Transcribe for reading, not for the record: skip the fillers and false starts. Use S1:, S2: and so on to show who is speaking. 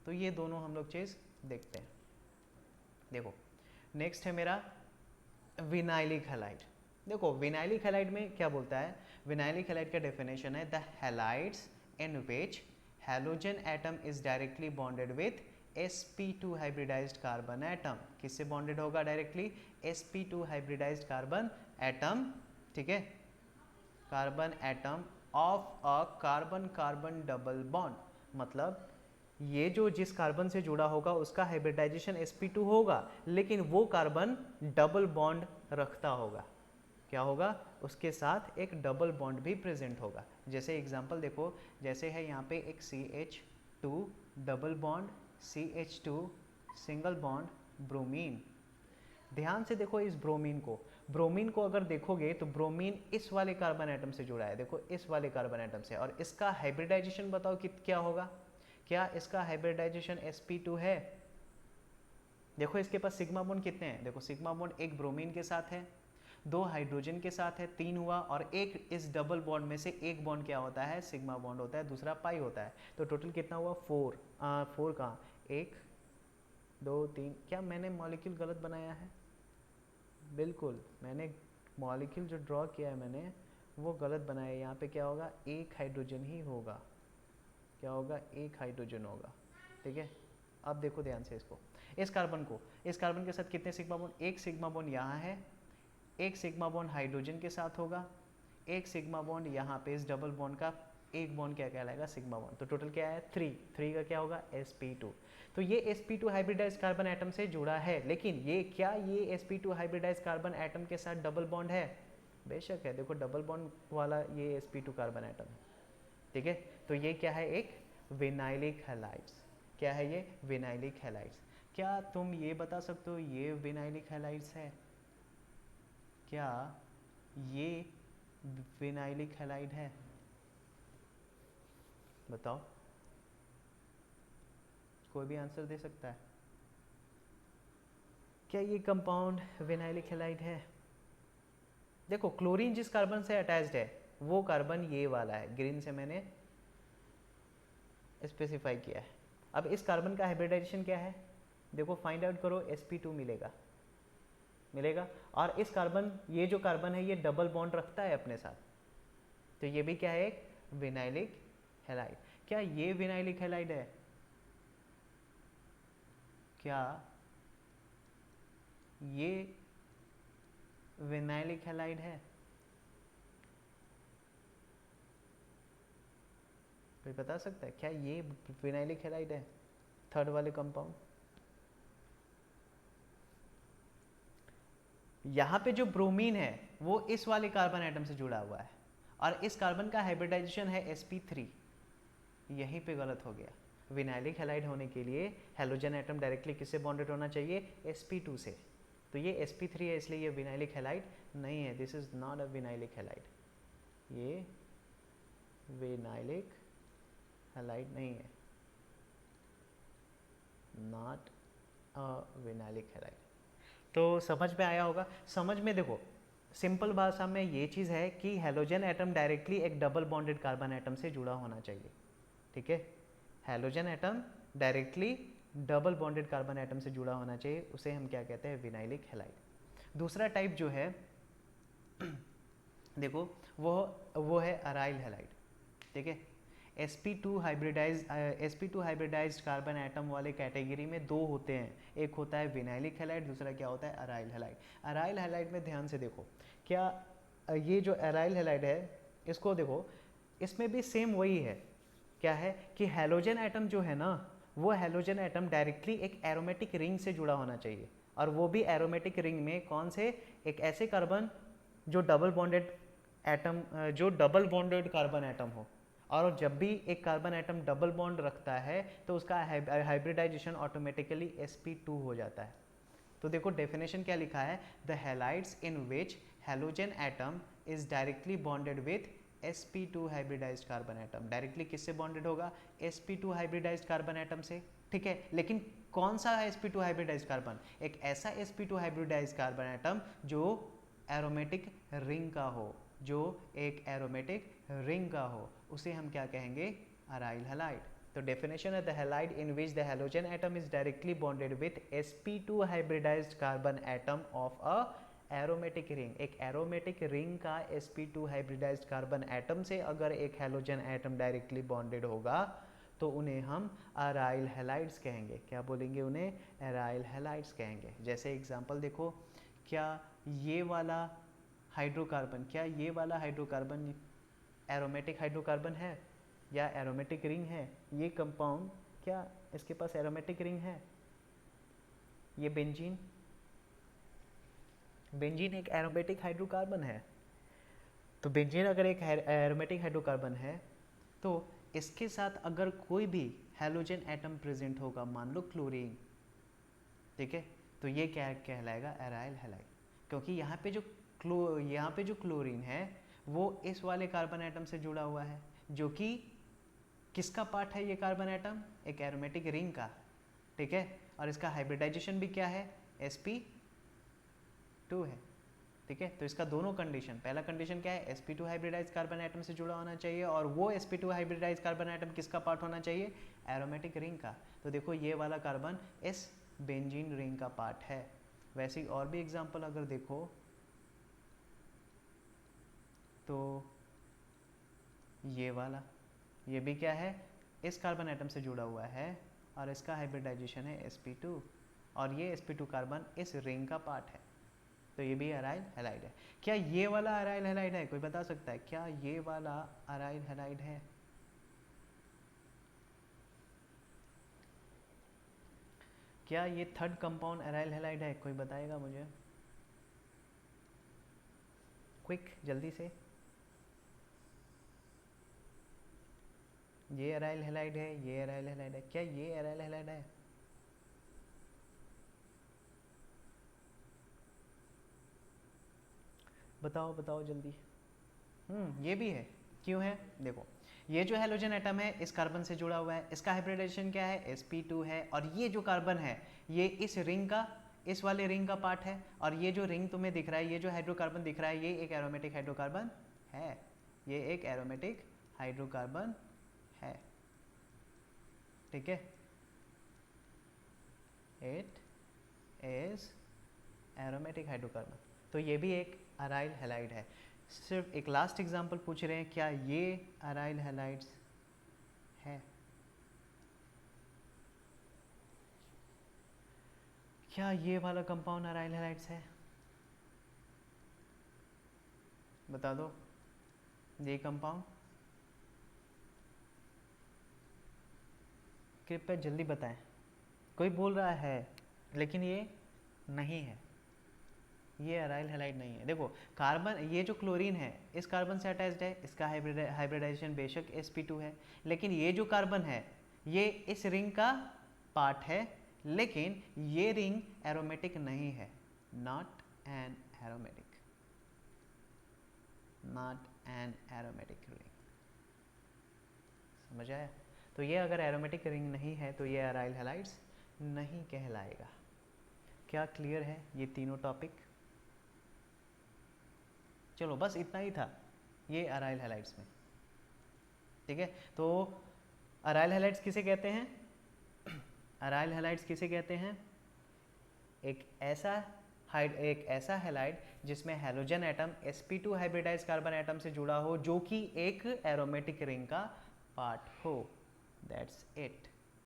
S1: तो ये दोनों हम लोग चीज़ देखते हैं। देखो नेक्स्ट है मेरा विनाइलिक हैलाइड। देखो विनाइलिक हैलाइड में क्या बोलता है, विनाइलिक हैलाइड का डेफिनेशन है the halides in which halogen atom is directly bonded with sp2 hybridized carbon atom. किससे बॉन्डेड होगा directly? sp2 hybridized carbon atom, ठीक है, carbon atom of a carbon carbon double bond. मतलब ये जो जिस कार्बन से जुड़ा होगा उसका हाइब्रिडाइजेशन sp2 होगा, लेकिन वो कार्बन डबल बॉन्ड रखता होगा। क्या होगा? उसके साथ एक डबल बॉन्ड भी प्रेजेंट होगा। जैसे एग्जांपल देखो, जैसे है यहाँ पे एक CH2 double bond, CH2 single bond, bromine. ध्यान से देखो इस ब्रोमीन को अगर देखोगे तो ब्रोमीन इस वाले कार्बन एटम से जुड़ा है, देखो इस वाले कार्बन एटम से, और इसका हाइब्रिडाइजेशन बताओ कि क्या होगा? क्या इसका हाइब्रिडाइजेशन sp2 है? देखो इसके पास सिग्मा बॉन्ड कितने हैं, देखो सिग्मा बॉन्ड एक ब्रोमीन के साथ है, 2 हाइड्रोजन के साथ है, 3 हुआ, और एक इस डबल बॉन्ड में से एक बॉन्ड क्या होता है? सिग्मा बॉन्ड होता है, दूसरा पाई होता है। तो टोटल कितना हुआ? 4। 4 कहाँ? 1 2 3। क्या मैंने मॉलिक्यूल गलत बनाया है? बिल्कुल, मैंने मॉलिक्यूल जो ड्रॉ किया है मैंने वो गलत बनाया है। यहाँ पे क्या होगा? एक हाइड्रोजन ही होगा। क्या होगा? एक हाइड्रोजन होगा, ठीक है। अब देखो ध्यान से इसको, इस कार्बन के साथ कितने सिग्मा बॉन्ड? एक सिग्मा बॉन्ड यहाँ है, एक सिग्मा बॉन्ड हाइड्रोजन के साथ होगा, एक सिग्मा बॉन्ड यहाँ पे इस डबल बॉन्ड का एक बॉन्ड क्या कहलाएगा? Sigma bond. तो टोटल क्या है? 3 का क्या होगा? sp2। तो ये sp2 हाइब्रिडाइज्ड कार्बन एटम से जुड़ा है, लेकिन ये क्या ये sp2 हाइब्रिडाइज्ड कार्बन एटम के साथ डबल बॉन्ड है? बेशक है, देखो डबल बॉन्ड वाला ये sp2 कार्बन एटम है, ठीक है। तो ये क्या है? एक विनाइलिक हैलाइड्स। क्या है ये? Vinylic halides. क्या तुम ये बता सकते हो ये विनाइलिक हैलाइड्स है? क्या ये विनाइलिक हैलाइड है? बताओ, कोई भी आंसर दे सकता है। क्या ये कंपाउंड विनाइलिक हैलाइड है? देखो क्लोरीन जिस कार्बन से अटैच्ड है वो कार्बन ये वाला है, ग्रीन से मैंने स्पेसिफाई किया है। अब इस कार्बन का हाइब्रिडाइजेशन क्या है? देखो फाइंड आउट करो, sp2 मिलेगा। और इस कार्बन, ये जो कार्बन है ये डबल बॉन्ड रखता है अपने साथ, तो ये भी क्या है? एक विनाइलिक हैलाइड। क्या ये विनाइलिक हैलाइड है? क्या ये विनाइलिक हैलाइड है? कोई बता सकता है क्या ये विनाइलिक हैलाइड है? थर्ड वाले कंपाउंड, यहाँ पे जो ब्रोमीन है वो इस वाले कार्बन एटम से जुड़ा हुआ है, और इस कार्बन का हाइब्रिडाइजेशन है sp3। यहीं पे गलत हो गया। विनाइलिक हैलाइड होने के लिए हैलोजन एटम डायरेक्टली किससे बॉन्डेड होना चाहिए? sp2 से। तो ये sp3 है, इसलिए ये विनाइलिक हैलाइड नहीं है। This is not a vinylic halide, ये विनाइलिक हैलाइड नहीं है, नॉट अ विनाइलिक हैलाइड। तो समझ में आया होगा। समझ में देखो, सिंपल भाषा में ये चीज़ है कि हैलोजन एटम डायरेक्टली एक डबल बॉन्डेड कार्बन एटम से जुड़ा होना चाहिए, ठीक है। Halogen atom directly double bonded carbon atom से जुड़ा होना चाहिए, उसे हम क्या कहते हैं? Vinylic halide. दूसरा टाइप जो है देखो वो है अराइल हैलाइड, ठीक है। sp2 हाइब्रिडाइज्ड कार्बन एटम वाले कैटेगरी में दो होते हैं, एक होता है विनाइलिक हैलाइड, दूसरा क्या होता है? Aryl halide. अराइल हैलाइड में ध्यान से देखो, क्या ये जो अराइल हैलाइड है इसको देखो, इसमें भी सेम वही है। क्या है कि हैलोजन एटम जो है ना, वो हैलोजन एटम डायरेक्टली एक एरोमेटिक रिंग से जुड़ा होना चाहिए, और वो भी एरोमेटिक रिंग में कौन से? एक ऐसे कार्बन जो डबल बॉन्डेड एटम, जो डबल बॉन्डेड कार्बन एटम हो। और जब भी एक कार्बन एटम डबल बॉन्ड रखता है तो उसका हाइब्रिडाइजेशन ऑटोमेटिकली sp2 हो जाता है। तो देखो डेफिनेशन क्या लिखा है? The halides in which halogen atom is directly bonded with sp2 hybridized carbon atom. Directly किससे बॉन्डेड होगा? sp2 हाइब्रिडाइज्ड कार्बन एटम से, ठीक है। लेकिन कौन सा sp2 हाइब्रिडाइज्ड कार्बन? एक ऐसा sp2 हाइब्रिडाइज्ड कार्बन एटम जो एरोमेटिक रिंग का हो, जो एक एरोमेटिक रिंग का हो, उसे हम क्या कहेंगे? Aryl halide. तो डेफिनेशन है the halide in which the halogen atom is directly bonded with sp2 hybridized carbon atom of a aromatic ring. एक एरोमेटिक रिंग का sp2 हाइब्रिडाइज्ड कार्बन एटम से अगर एक हैलोजन एटम डायरेक्टली बॉन्डेड होगा तो उन्हें हम अराइल हैलाइड्स कहेंगे। क्या बोलेंगे? उन्हें अराइल हैलाइड्स कहेंगे। जैसे एग्जांपल देखो, क्या ये वाला हाइड्रोकार्बन एरोमेटिक हाइड्रोकार्बन है या एरोमेटिक रिंग है? ये कंपाउंड क्या इसके पास एरोमेटिक रिंग है? ये बेंजीन एक एरोमेटिक हाइड्रोकार्बन है। तो बेंजीन अगर एक एरोमेटिक हाइड्रोकार्बन है तो इसके साथ अगर कोई भी हैलोजन एटम प्रेजेंट होगा, मान लो क्लोरीन, ठीक है, तो ये क्या कहलाएगा? Aryl halide. क्योंकि यहाँ पे जो क्लोरीन है वो इस वाले कार्बन एटम से जुड़ा हुआ है, जो कि किसका पार्ट है? ये कार्बन एटम एक एरोमेटिक रिंग का, ठीक है, और इसका हाइब्रिडाइजेशन भी क्या है? sp2 है, ठीक है। तो इसका दोनों कंडीशन, पहला कंडीशन क्या है? sp2 हाइब्रिडाइज कार्बन एटम से जुड़ा होना चाहिए, और वो sp2 हाइब्रिडाइज कार्बन एटम किसका पार्ट होना चाहिए? एरोमेटिक रिंग का। तो देखो ये वाला कार्बन इस बेंजीन रिंग का पार्ट है। वैसे ही और भी एग्जांपल अगर देखो तो ये वाला, ये भी क्या है? इस कार्बन एटम से जुड़ा हुआ है और इसका हाइब्रिडाइजेशन है sp2, और ये sp2 कार्बन इस रिंग का पार्ट है। तो ये भी अराइल हैलाइड है। क्या ये वाला अराइल हैलाइड है? कोई बता सकता है क्या ये वाला अराइल हैलाइड है? क्या ये थर्ड कंपाउंड अराइल हैलाइड है? कोई बताएगा मुझे? क्विक, जल्दी से। ये अराइल हैलाइड है, ये अराइल हैलाइड है। क्या ये अराइल हैलाइड है? बताओ बताओ जल्दी। ये भी है। क्यों है? देखो, ये जो हैलोजन एटम है इस कार्बन से जुड़ा हुआ है, इसका हाइब्रिडाइजेशन क्या है? sp2 है, और ये जो कार्बन है ये इस रिंग का, इस वाले रिंग का पार्ट है, और ये जो रिंग तुम्हें दिख रहा है, ये जो हाइड्रोकार्बन दिख रहा है, ये एक एरोमेटिक हाइड्रोकार्बन है। ये एक एरोमेटिक हाइड्रोकार्बन है, ठीक है। It is aromatic hydrocarbon. तो ये भी एक अराइल हैलाइड है। सिर्फ एक लास्ट एग्जांपल पूछ रहे हैं, क्या ये अराइल हैलाइड्स है? क्या ये वाला कंपाउंड अराइल हैलाइड्स है? बता दो। ये कंपाउंड कृपया जल्दी बताएं। कोई बोल रहा है लेकिन ये नहीं है, ये अराइल हैलाइड नहीं है। देखो कार्बन, ये जो क्लोरीन है इस कार्बन से अटैच्ड है, इसका हाइब्रिडाइजेशन बेशक sp2 है, लेकिन ये जो कार्बन है ये इस रिंग का पार्ट है, लेकिन ये रिंग एरोमेटिक नहीं है। Not an aromatic, not an aromatic ring. समझ आया? तो ये अगर एरोमेटिक रिंग नहीं है तो ये अराइल हैलाइड्स नहीं कहलाएगा। क्या क्लियर है ये तीनों टॉपिक? चलो बस इतना ही था ये अराइल हैलाइड्स में, ठीक है। तो अराइल हैलाइड्स किसे कहते हैं? अराइल हैलाइड्स किसे कहते हैं? एक ऐसा हैलाइड जिसमें halogen atom sp2 hybridize carbon atom से जुड़ा हो, जो कि एक एरोमेटिक रिंग का पार्ट हो। That's it.